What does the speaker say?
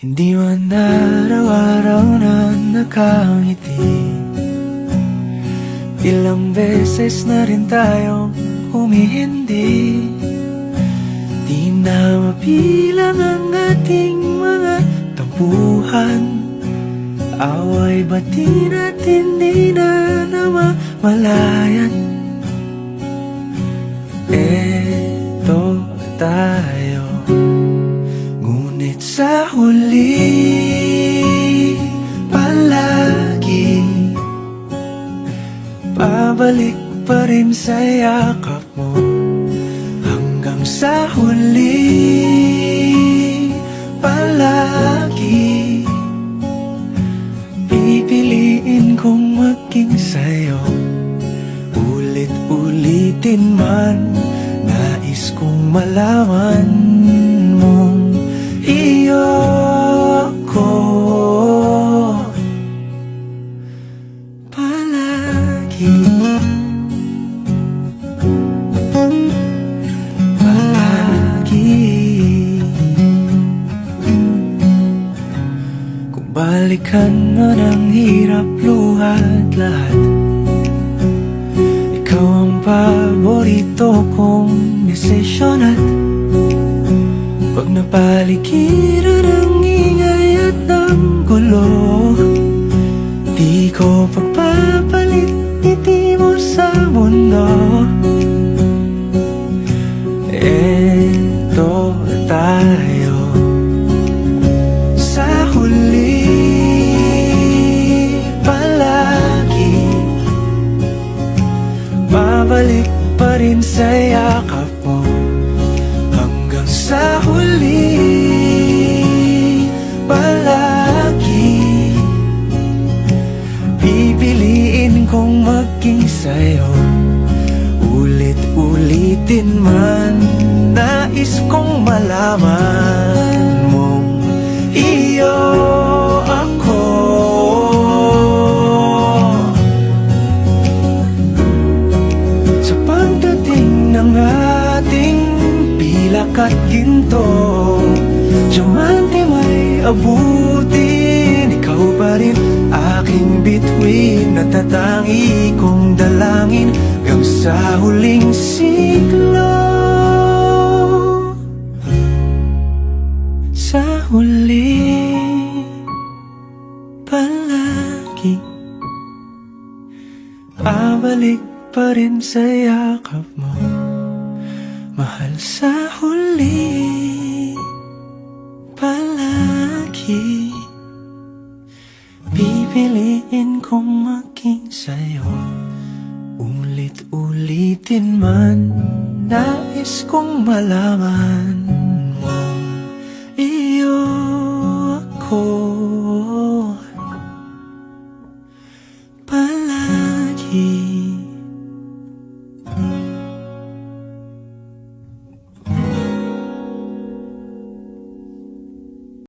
Hindi man araw-araw na nakangiti. Ilang beses na rin tayong humihindi. Di na mapilang ang ating mga tampuhan. Away bati natin di na namamalayan. Eto tayo, ngunit sa huli palagi pabalik pa rin sa yakap mo. Hanggang sa huli palagi pipiliin kong maging sa'yo. Ulit-ulitin man, nais kong malaman mong iyo ko palagi. Palagi. Kung balikan man ang hirap, luhat lahat, ikaw ang paborito kong desisyon. At pag napaligiran ang ingay at ang gulo, di ko pagpapalit ngiti mo sa mundo. Eto tayo, sa huli palagi babalik pa rin sa yakap mo. Hanggang sa huli palagi pipiliin kong maging sa'yo. Ulit-ulitin man, nais kong malaman mong iyo ako. Sa pagdating ng ating pilak at ginto, diamante may abutin, ikaw pa rin aking bituin. Natatangi kong dalangin hanggang sa huling siglo. Sa huli palagi pabalik pa rin sa yakap mo, mahal. Sa huli palagi pipiliin kong maging sa'yo. Ulit-ulitin man, nais kong malaman